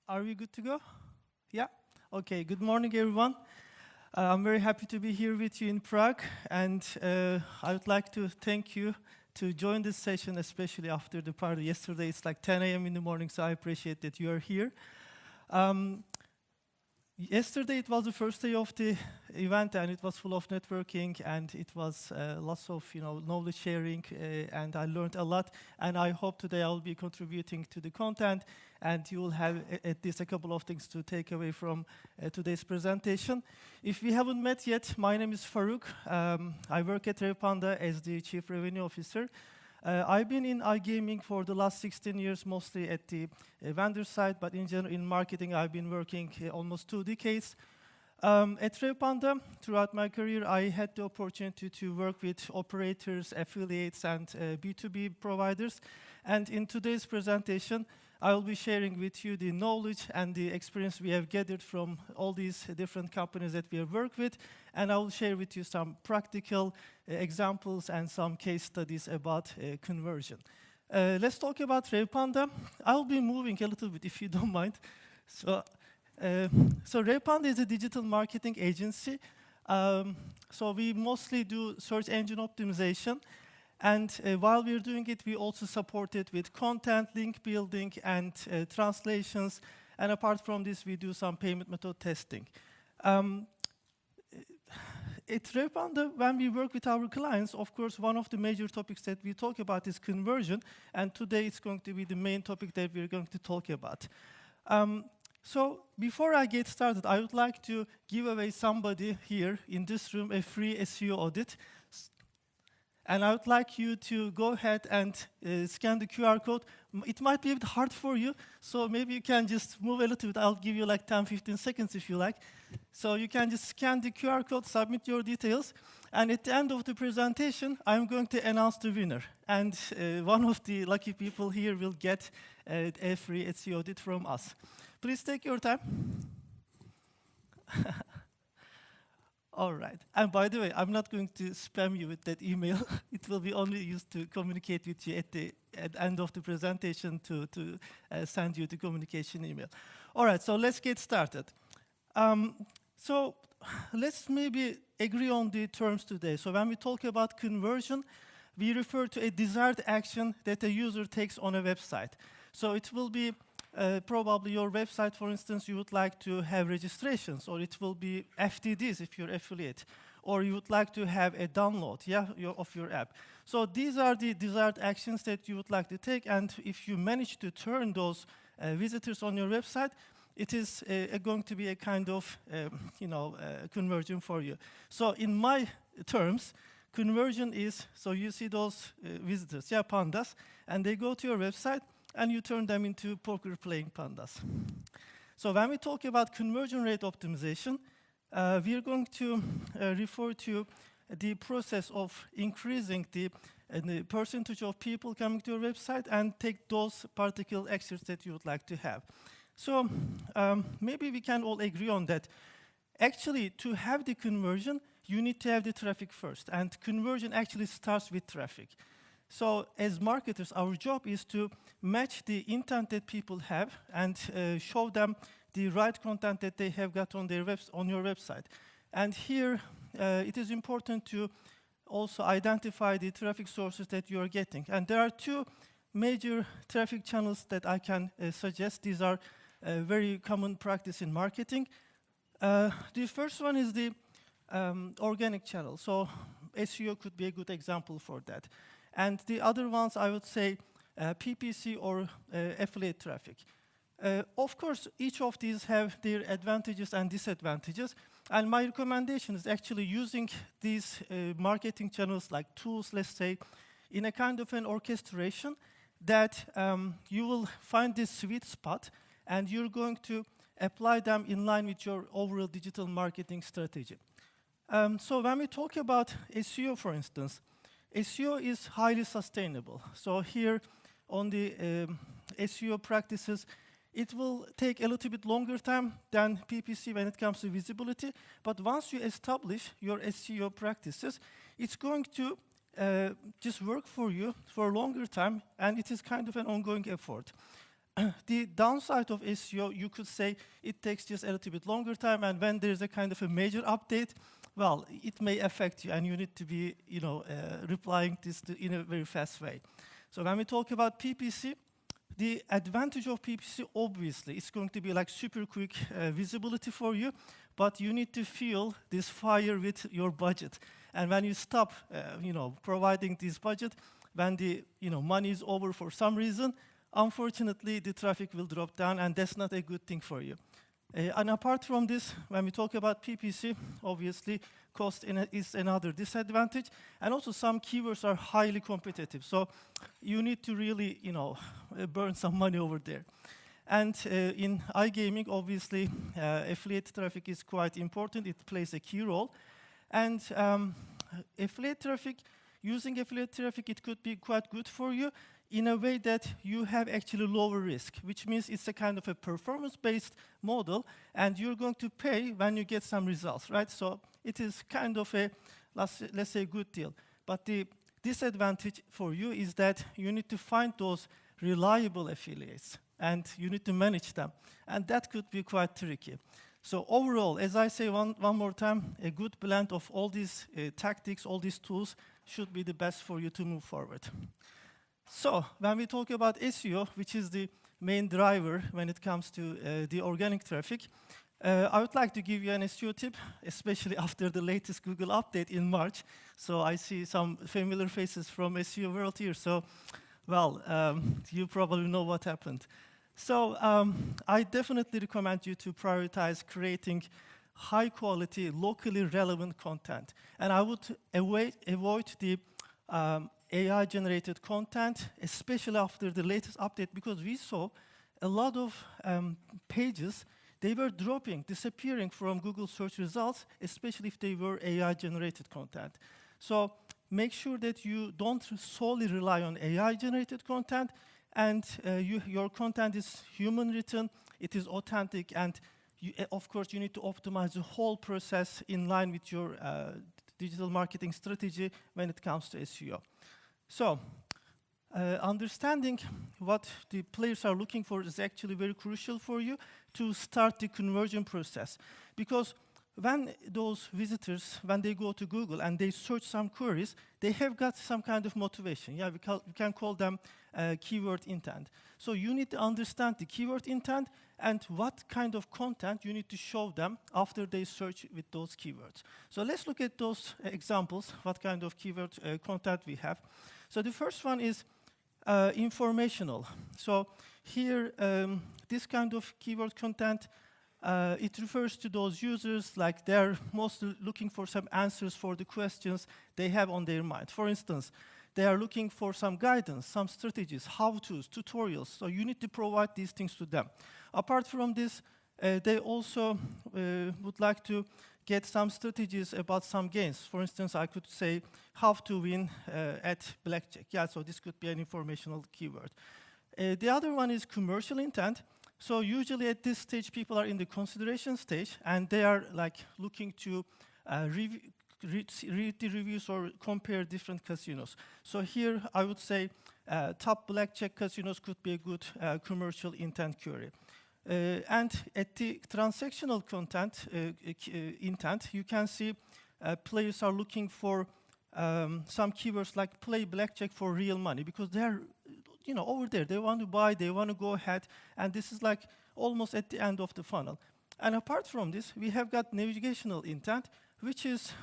Are we good to go? Yeah? Okay, good morning, everyone. I'm very happy to be here with you in Prague, and I would like to thank you to join this session, especially after the party yesterday. It's like 10 a.m. in the morning, so I appreciate that you are here. Yesterday it was the first day of the event, and it was full of networking, and it was lots of knowledge sharing, and I learned a lot. And I hope today I will be contributing to the content, and you will have at least a couple of things to take away from today's presentation. If we haven't met yet, my name is Faruk. I work at Revpanda as the Chief Revenue Officer. I've been in iGaming for the last 16 years, mostly at the vendor side, but in general, in marketing, I've been working almost 2 decades. At Revpanda, throughout my career, I had the opportunity to work with operators, affiliates, and B2B providers. And in today's presentation, I will be sharing with you the knowledge and the experience we have gathered from all these different companies that we have worked with, and I will share with you some practical examples and some case studies about conversion. Let's talk about Revpanda. I'll be moving a little bit if you don't mind. So Revpanda is a digital marketing agency. So we mostly do search engine optimization. And while we're doing it, we also support it with content, link building, and translations. And apart from this, we do some payment method testing. At Revpanda, when we work with our clients, of course, one of the major topics that we talk about is conversion. And today, it's going to be the main topic that we're going to talk about. So before I get started, I would like to give away somebody here in this room a free SEO audit. And I would like you to go ahead and scan the QR code. It might be a bit hard for you, so maybe you can just move a little bit. I'll give you like 10, 15 seconds if you like. So you can just scan the QR code, submit your details, and at the end of the presentation, I'm going to announce the winner. And one of the lucky people here will get a free SEO audit from us. Please take your time. All right. And by the way, I'm not going to spam you with that email. It will be only used to communicate with you at the end of the presentation to send you the communication email. All right, so let's get started. So let's maybe agree on the terms today. So when we talk about conversion, we refer to a desired action that a user takes on a website. So it will be probably your website, for instance, you would like to have registrations, or it will be FTDs if you're affiliate, or you would like to have a download of your app. So these are the desired actions that you would like to take, and if you manage to turn those visitors on your website, it is going to be a kind of conversion for you. So in my terms, conversion is, so you see those visitors, pandas, and they go to your website, and you turn them into poker-playing pandas. So when we talk about conversion rate optimization, we are going to refer to the process of increasing the percentage of people coming to your website and take those particular actions that you would like to have. So maybe we can all agree on that. Actually, to have the conversion, you need to have the traffic first, and conversion actually starts with traffic. So as marketers, our job is to match the intent that people have and show them the right content that they have got on your website. And here, it is important to also identify the traffic sources that you are getting. And there are 2 major traffic channels that I can suggest. These are very common practice in marketing. The first one is the organic channel. So SEO could be a good example for that. And the other ones, I would say, PPC or affiliate traffic. Of course, each of these have their advantages and disadvantages. And my recommendation is actually using these marketing channels like tools, let's say, in a kind of an orchestration that you will find this sweet spot, and you're going to apply them in line with your overall digital marketing strategy. So when we talk about SEO, for instance, SEO is highly sustainable. So here on the SEO practices, it will take a little bit longer time than PPC when it comes to visibility. But once you establish your SEO practices, it's going to just work for you for a longer time, and it is kind of an ongoing effort. The downside of SEO, you could say it takes just a little bit longer time, and when there's a kind of a major update, well, it may affect you, and you need to be, replying this in a very fast way. So when we talk about PPC, the advantage of PPC, obviously, it's going to be like super quick visibility for you, but you need to fuel this fire with your budget. And when you stop, providing this budget, when the, money is over for some reason, unfortunately, the traffic will drop down, and that's not a good thing for you. And apart from this, when we talk about PPC, obviously, cost is another disadvantage. And also, some keywords are highly competitive. So you need to really, burn some money over there. And in iGaming, obviously, affiliate traffic is quite important. It plays a key role. And affiliate traffic, using affiliate traffic, it could be quite good for you in a way that you have actually lower risk, which means it's a kind of a performance-based model, and you're going to pay when you get some results, right? So it is kind of a, let's say, good deal. But the disadvantage for you is that you need to find those reliable affiliates, and you need to manage them, and that could be quite tricky. So overall, as I say one more time, a good blend of all these tactics, all these tools should be the best for you to move forward. So when we talk about SEO, which is the main driver when it comes to the organic traffic, I would like to give you an SEO tip, especially after the latest Google update in March. So I see some familiar faces from SEO world here. So, well, you probably know what happened. So I definitely recommend you to prioritize creating high-quality, locally relevant content. And I would avoid the AI-generated content, especially after the latest update, because we saw a lot of pages, they were dropping, disappearing from Google search results, especially if they were AI-generated content. So make sure that you don't solely rely on AI-generated content, and your content is human-written, it is authentic, and of course, you need to optimize the whole process in line with your digital marketing strategy when it comes to SEO. So, understanding what the players are looking for is actually very crucial for you to start the conversion process. Because when those visitors, when they go to Google and they search some queries, they have got some kind of motivation. Yeah, we can call them keyword intent. So you need to understand the keyword intent and what kind of content you need to show them after they search with those keywords. So let's look at those examples, what kind of keyword content we have. So the first one is informational. So here, this kind of keyword content, it refers to those users like they're mostly looking for some answers for the questions they have on their mind. For instance, they are looking for some guidance, some strategies, how-tos, tutorials. So you need to provide these things to them. Apart from this, they also would like to get some strategies about some games. For instance, I could say how to win at blackjack. Yeah, so this could be an informational keyword. The other one is commercial intent. So usually at this stage, people are in the consideration stage, and they are like looking to read the reviews or compare different casinos. So here, I would say top blackjack casinos could be a good commercial intent query. And at the transactional content intent, you can see players are looking for some keywords like play blackjack for real money, because they're over there, they want to buy, they want to go ahead, and this is like almost at the end of the funnel. And apart from this, we have got navigational intent, which is,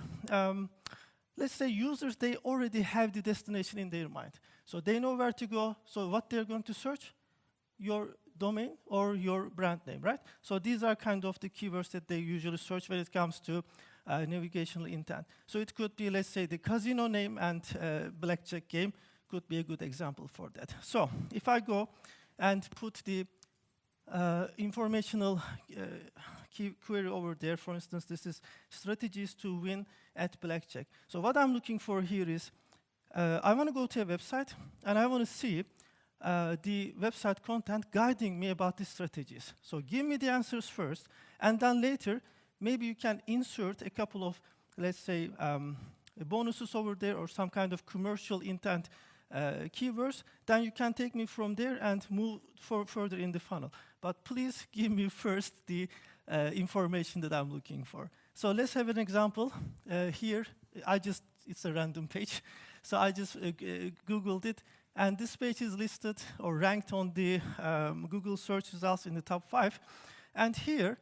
let's say users, they already have the destination in their mind. So they know where to go, so what they're going to search? Your domain or your brand name, right? So these are kind of the keywords that they usually search when it comes to navigational intent. So it could be, let's say, the casino name and blackjack game could be a good example for that. So if I go and put the informational query over there, for instance, this is strategies to win at blackjack. So what I'm looking for here is, I want to go to a website, and I want to see the website content guiding me about the strategies. So give me the answers first, and then later, maybe you can insert a couple of, let's say, bonuses over there or some kind of commercial intent keywords, then you can take me from there and move further in the funnel. But please give me first the information that I'm looking for. So let's have an example. Here, it's a random page. So I just Googled it, and this page is listed or ranked on the Google search results in the top 5. And here,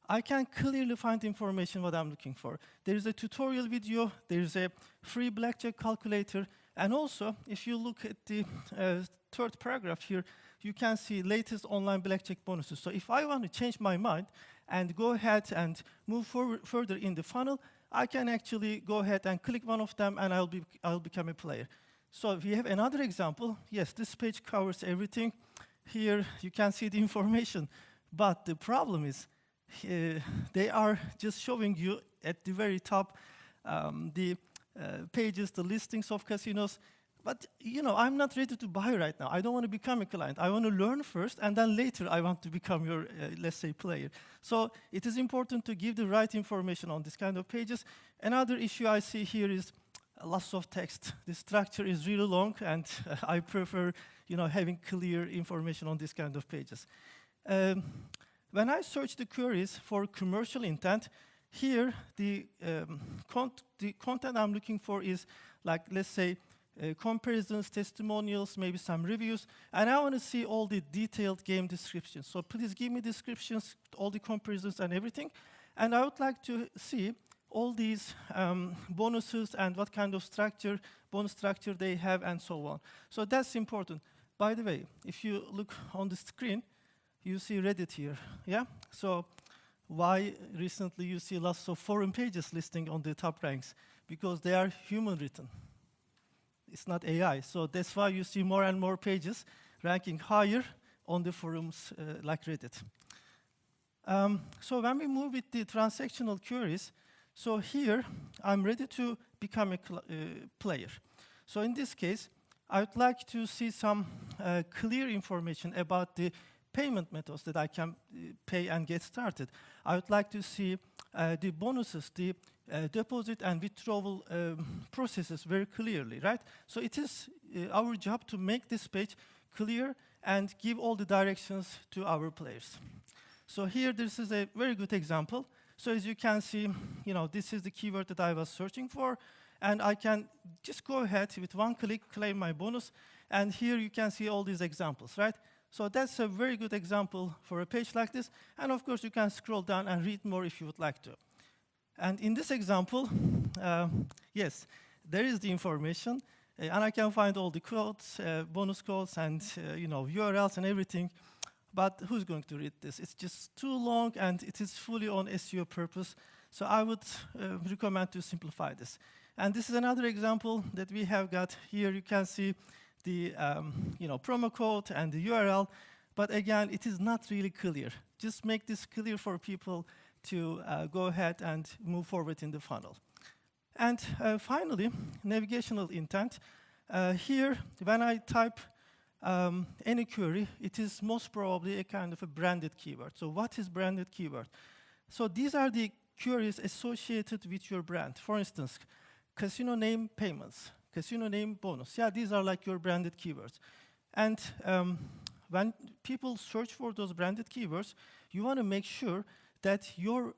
I can clearly find information what I'm looking for. There is a tutorial video, there is a free blackjack calculator, and also, if you look at the third paragraph here, you can see latest online blackjack bonuses. So if I want to change my mind and go ahead and move further in the funnel, I can actually go ahead and click one of them, and I'll become a player. So we have another example. Yes, this page covers everything. Here you can see the information, but the problem is they are just showing you at the very top the pages, the listings of casinos. But I'm not ready to buy right now. I don't want to become a client. I want to learn first, and then later I want to become your, let's say, player. So it is important to give the right information on this kind of pages. Another issue I see here is lots of text. The structure is really long, and I prefer, having clear information on this kind of pages. When I search the queries for commercial intent, here the content I'm looking for is like, let's say, comparisons, testimonials, maybe some reviews, and I want to see all the detailed game descriptions. So please give me descriptions, all the comparisons and everything, and I would like to see all these bonuses and what kind of bonus structure they have and so on. So that's important. By the way, if you look on the screen, you see Reddit here, yeah? So why recently you see lots of forum pages listing on the top ranks? Because they are human written. It's not AI. So that's why you see more and more pages ranking higher on the forums like Reddit. So when we move with the transactional queries, so here I'm ready to become a player. So in this case, I would like to see some clear information about the payment methods that I can pay and get started. I would like to see the bonuses, the deposit and withdrawal processes very clearly, right? So it is our job to make this page clear and give all the directions to our players. So here, this is a very good example. So as you can see, this is the keyword that I was searching for, and I can just go ahead with one click, claim my bonus, and here you can see all these examples, right? So that's a very good example for a page like this, and of course you can scroll down and read more if you would like to. And in this example, yes, there is the information, and I can find all the codes, bonus codes, and URLs and everything. But who's going to read this? It's just too long, and it is fully on SEO purpose. So I would recommend to simplify this. And this is another example that we have got here. You can see the promo code and the URL. But again, it is not really clear. Just make this clear for people to go ahead and move forward in the funnel. And finally, navigational intent. Here, when I type any query, it is most probably a kind of a branded keyword. So what is branded keyword? So these are the queries associated with your brand. For instance, casino name payments, casino name bonus. Yeah, these are like your branded keywords. And when people search for those branded keywords, you want to make sure that your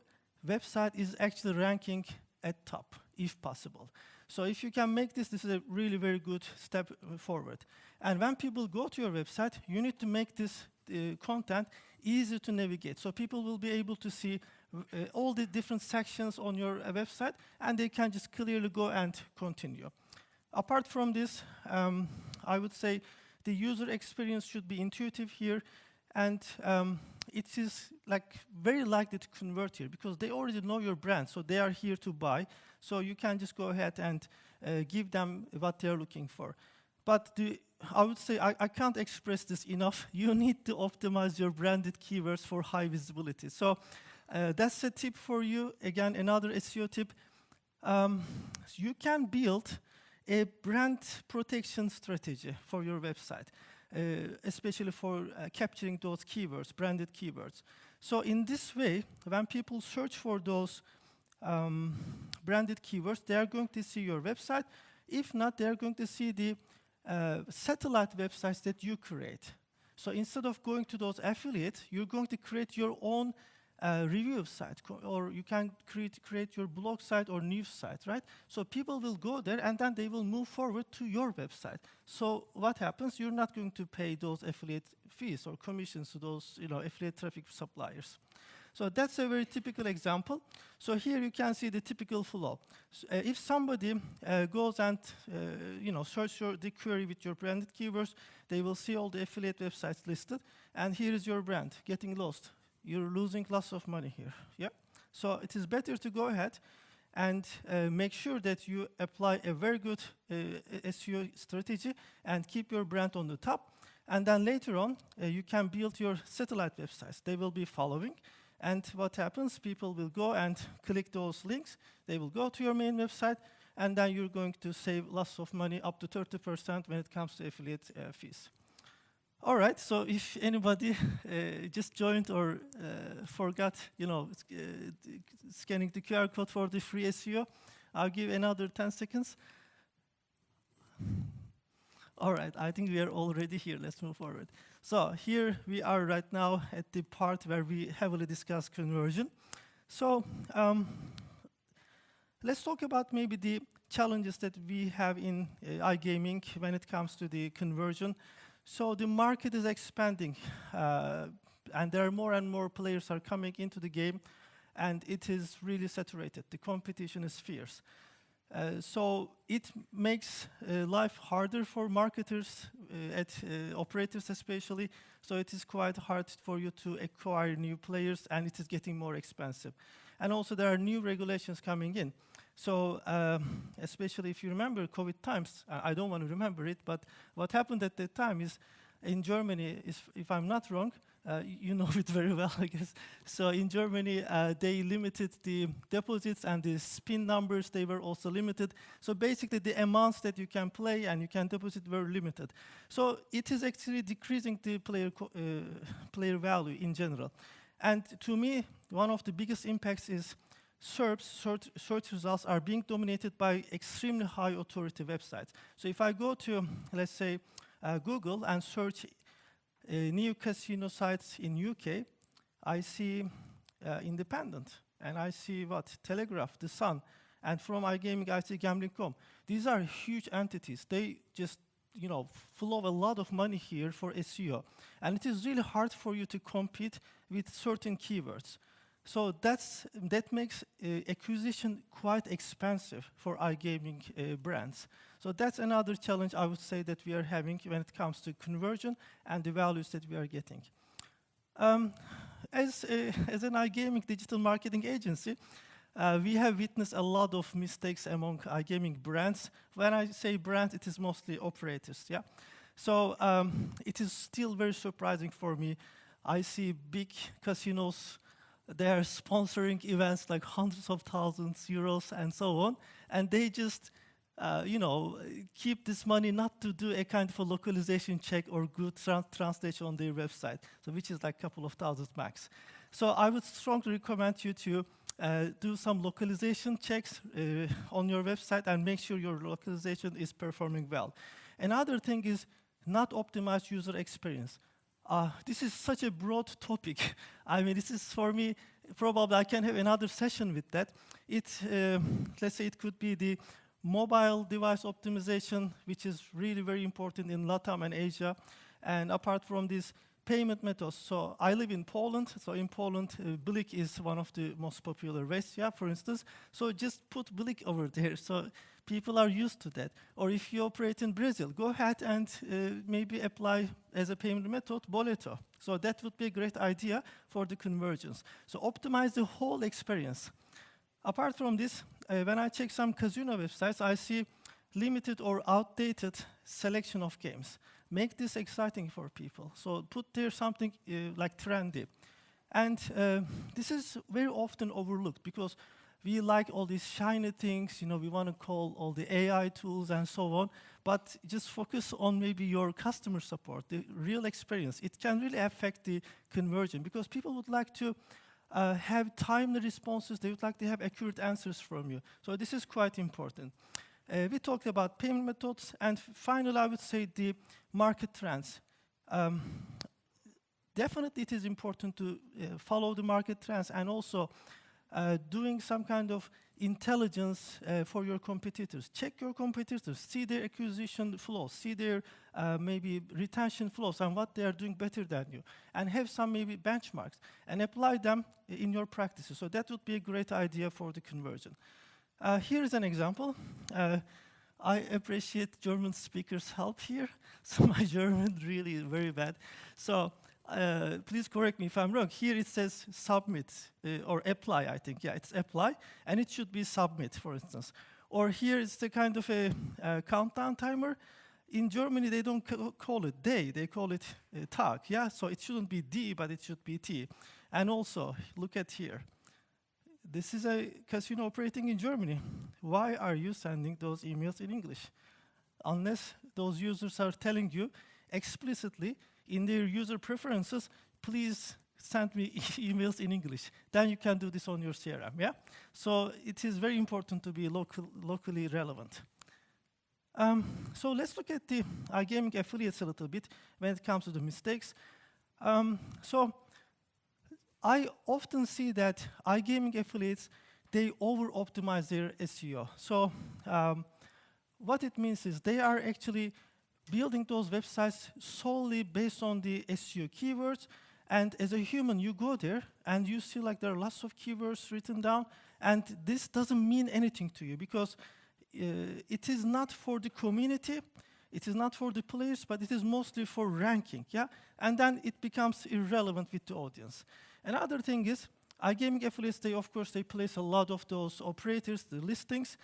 website is actually ranking at top, if possible. So if you can make this, this is a really very good step forward. And when people go to your website, you need to make this content easy to navigate. So people will be able to see all the different sections on your website, and they can just clearly go and continue. Apart from this, I would say the user experience should be intuitive here, and it is very likely to convert here because they already know your brand, so they are here to buy. So you can just go ahead and give them what they're looking for. But I would say I can't express this enough. You need to optimize your branded keywords for high visibility. So that's a tip for you. Again, another SEO tip. You can build a brand protection strategy for your website, especially for capturing those keywords, branded keywords. So in this way, when people search for those branded keywords, they are going to see your website. If not, they are going to see the satellite websites that you create. So instead of going to those affiliates, you're going to create your own review site, or you can create your blog site or news site, right? So people will go there, and then they will move forward to your website. So what happens? You're not going to pay those affiliate fees or commissions to those, affiliate traffic suppliers. So that's a very typical example. So here you can see the typical flow. So, if somebody goes and search the query with your branded keywords, they will see all the affiliate websites listed, and here is your brand getting lost. You're losing lots of money here. Yeah. So it is better to go ahead and make sure that you apply a very good SEO strategy and keep your brand on the top. And then later on, you can build your satellite websites. They will be following. And what happens? People will go and click those links. They will go to your main website, and then you're going to save lots of money, up to 30% when it comes to affiliate fees. All right, so if anybody just joined or forgot, scanning the QR code for the free SEO, I'll give another 10 seconds. All right, I think we are already here. Let's move forward. So here we are right now at the part where we heavily discuss conversion. So let's talk about maybe the challenges that we have in iGaming when it comes to the conversion. So the market is expanding, and there are more and more players are coming into the game, and it is really saturated. The competition is fierce. So it makes life harder for marketers, operators especially. So it is quite hard for you to acquire new players, and it is getting more expensive. And also there are new regulations coming in. So especially if you remember COVID times, I don't want to remember it, but what happened at that time is in Germany, if I'm not wrong, you know it very well, I guess. So in Germany, they limited the deposits, and the spin numbers, they were also limited. So basically, the amounts that you can play and you can deposit were limited. So it is actually decreasing the player value in general. And to me, one of the biggest impacts is search results are being dominated by extremely high authority websites. So if I go to, let's say, Google and search new casino sites in UK, I see Independent, and I see Telegraph, The Sun, and from iGaming I see Gambling.com. These are huge entities. They just flow a lot of money here for SEO, and it is really hard for you to compete with certain keywords. So that makes acquisition quite expensive for iGaming brands. So that's another challenge I would say that we are having when it comes to conversion and the values that we are getting. As an iGaming digital marketing agency, we have witnessed a lot of mistakes among iGaming brands. When I say brands, it is mostly operators. Yeah. So it is still very surprising for me. I see big casinos. They are sponsoring events like hundreds of thousands euros and so on, and they just, keep this money not to do a kind of a localization check or good translation on their website, so which is like a couple of thousands max. So I would strongly recommend you to do some localization checks on your website and make sure your localization is performing well. Another thing is not optimize user experience. This is such a broad topic. I mean, this is for me, probably I can have another session with that. Let's say it could be the mobile device optimization, which is really very important in LATAM and Asia. And apart from this, payment methods. So I live in Poland. So in Poland, BLIK is one of the most popular ways, yeah, for instance. So just put BLIK over there. So people are used to that. Or if you operate in Brazil, go ahead and maybe apply as a payment method Boleto. So that would be a great idea for the convergence. So optimize the whole experience. Apart from this, when I check some casino websites, I see limited or outdated selection of games. Make this exciting for people. So put there something like trendy. And this is very often overlooked because we like all these shiny things, we want to call all the AI tools and so on, but just focus on maybe your customer support, the real experience. It can really affect the conversion because people would like to have timely responses. They would like to have accurate answers from you. So this is quite important. We talked about payment methods, and finally, I would say the market trends. Um, Definitely, it is important to follow the market trends and also doing some kind of intelligence for your competitors. Check your competitors, see their acquisition flows, see their maybe retention flows and what they are doing better than you, and have some maybe benchmarks and apply them in your practices. So that would be a great idea for the conversion. Here is an example. I appreciate German speakers' help here. So my German really is very bad. So please correct me if I'm wrong. Here it says submit or apply, I think. Yeah, it's apply, and it should be submit, for instance. Or here it's the kind of a countdown timer. In Germany, they don't call it day, they call it Tag. Yeah, so it shouldn't be D, but it should be T. And also, look at here. This is a casino operating in Germany. Why are you sending those emails in English? Unless those users are telling you explicitly in their user preferences, please send me emails in English. Then you can do this on your CRM, yeah? So it is very important to be locally relevant. So let's look at the iGaming affiliates a little bit when it comes to the mistakes. So I often see that iGaming affiliates, they over-optimize their SEO. So what it means is they are actually building those websites solely based on the SEO keywords. And as a human, you go there and you see like there are lots of keywords written down, and this doesn't mean anything to you because it is not for the community, it is not for the players, but it is mostly for ranking, yeah? And then it becomes irrelevant with the audience. Another thing is, iGaming affiliates, of course, they place a lot of those operators, the listings,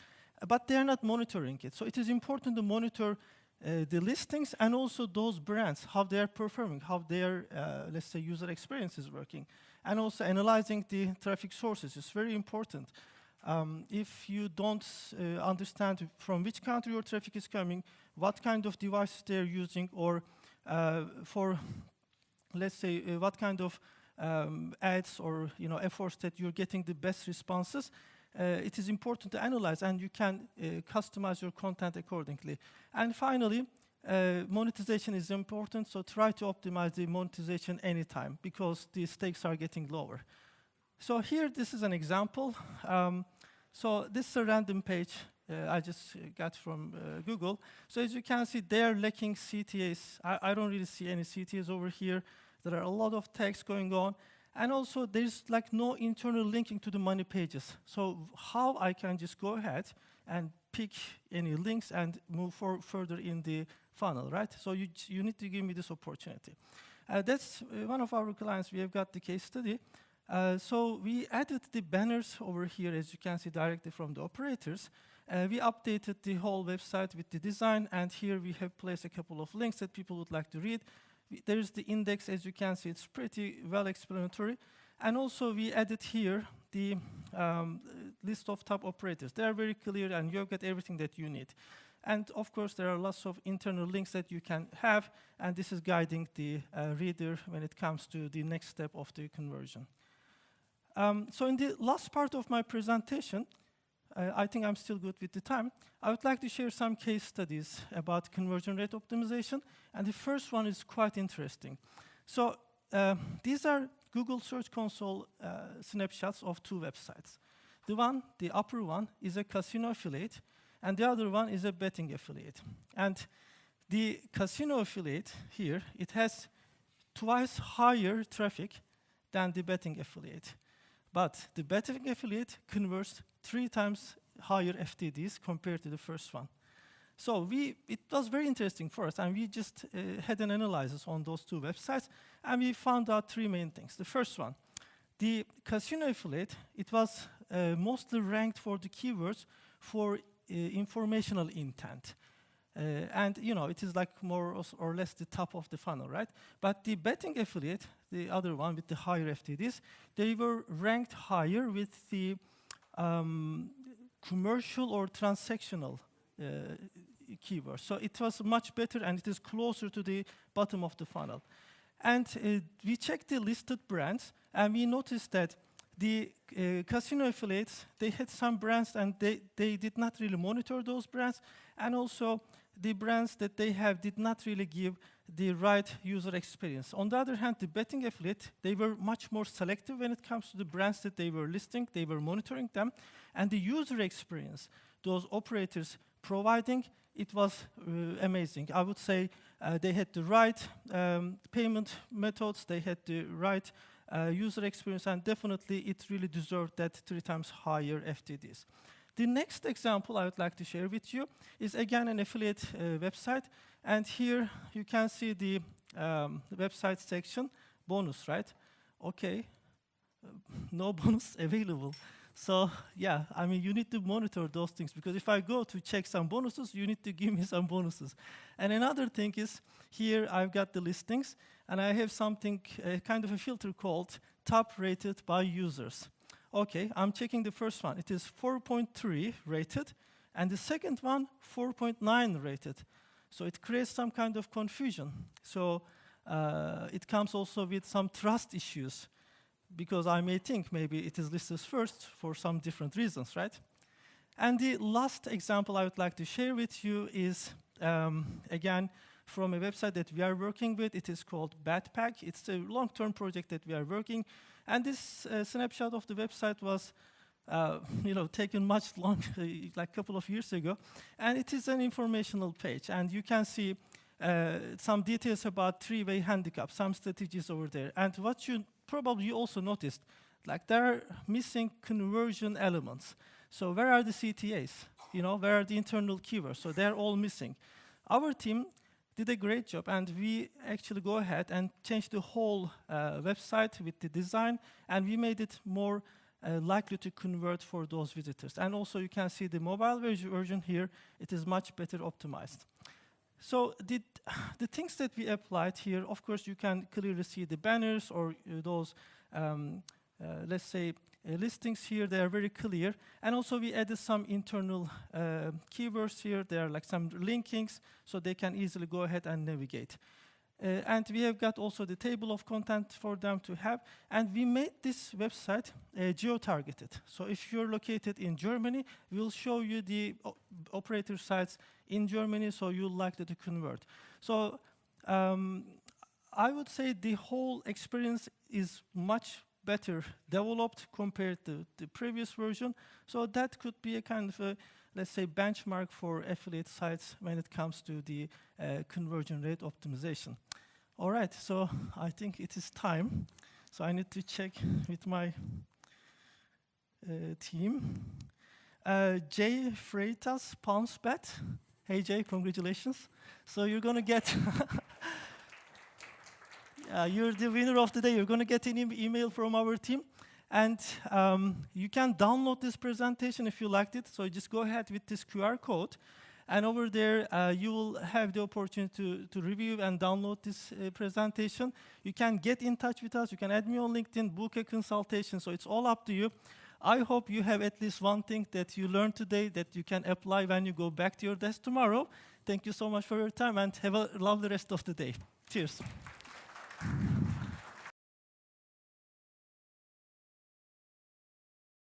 but they're not monitoring it. So it is important to monitor the listings and also those brands, how they're performing, how their, let's say, user experience is working. And also analyzing the traffic sources is very important. If you don't understand from which country your traffic is coming, what kind of devices they're using, or for, let's say, what kind of ads or efforts that you're getting the best responses, it is important to analyze, and you can customize your content accordingly. And finally, monetization is important, so try to optimize the monetization anytime because the stakes are getting lower. So here, this is an example. So this is a random page I just got from Google. So as you can see, they're lacking CTAs. I don't really see any CTAs over here. There are a lot of text going on. And also, there's like no internal linking to the money pages. So how I can just go ahead and pick any links and move further in the funnel, right? So you need to give me this opportunity. That's one of our clients. We have got the case study. So we added the banners over here, as you can see, directly from the operators. We updated the whole website with the design, and here we have placed a couple of links that people would like to read. There is the index, as you can see, it's pretty well explanatory. And also we added here the list of top operators. They are very clear, and you've got everything that you need. And of course, there are lots of internal links that you can have, and this is guiding the reader when it comes to the next step of the conversion. So in the last part of my presentation, I think I'm still good with the time. I would like to share some case studies about conversion rate optimization, and the first one is quite interesting. So these are Google Search Console snapshots of two websites. The upper one is a casino affiliate, and the other one is a betting affiliate. And the casino affiliate here, it has twice higher traffic than the betting affiliate. But the betting affiliate converts 3 times higher FTDs compared to the first one. So it was very interesting for us, and we just had an analysis on those two websites, and we found out 3 main things. The first one, the casino affiliate, it was mostly ranked for the keywords for informational intent. And it is like more or less the top of the funnel, right? But the betting affiliate, the other one with the higher FTDs, they were ranked higher with the commercial or transactional keywords. So it was much better, and it is closer to the bottom of the funnel. And we checked the listed brands, and we noticed that The casino affiliates, they had some brands and they did not really monitor those brands. And also the brands that they have did not really give the right user experience. On the other hand, the betting affiliate, they were much more selective when it comes to the brands that they were listing. They were monitoring them. And the user experience, those operators providing, it was amazing. I would say they had the right payment methods, they had the right user experience, and definitely it really deserved that 3 times higher FTDs. The next example I would like to share with you is again an affiliate website, and here you can see the website section, bonus, right? Okay, no bonus available. So yeah, I mean, you need to monitor those things, because if I go to check some bonuses, you need to give me some bonuses. And another thing is, here I've got the listings, and I have something, kind of a filter called top rated by users. Okay, I'm checking the first one. It is 4.3 rated, and the second one, 4.9 rated. So it creates some kind of confusion. So it comes also with some trust issues, because I may think maybe it is listed first for some different reasons, right? And the last example I would like to share with you is, again, from a website that we are working with. It is called Badpack. It's a long-term project that we are working. And this snapshot of the website was taken much longer, like a couple of years ago. And it is an informational page. And you can see some details about three-way handicap, some strategies over there. And what you probably also noticed, like there are missing conversion elements. So where are the CTAs? Where are the internal keywords? So they're all missing. Our team did a great job, and we actually go ahead and change the whole website with the design, and we made it more likely to convert for those visitors. And also you can see the mobile version here, it is much better optimized. So the things that we applied here, of course, you can clearly see the banners or those, let's say, listings here. They are very clear. And also we added some internal keywords here. There are like some linkings, so they can easily go ahead and navigate. And we have got also the table of content for them to have. And we made this website geo-targeted. So if you're located in Germany, we'll show you the operator sites in Germany, so you're likely to convert. So I would say the whole experience is much better developed compared to the previous version. So that could be a kind of a, let's say, benchmark for affiliate sites when it comes to the conversion rate optimization. All right, so I think it is time. So I need to check with my team. Jay Freitas, PounceBet. Hey Jay, congratulations. So you're gonna get, you're the winner of the day. You're gonna get an email from our team. And you can download this presentation if you liked it. So just go ahead with this QR code. And over there, you will have the opportunity to review and download this presentation. You can get in touch with us. You can add me on LinkedIn, book a consultation. So it's all up to you. I hope you have at least one thing that you learned today that you can apply when you go back to your desk tomorrow. Thank you so much for your time, and have a lovely rest of the day. Cheers.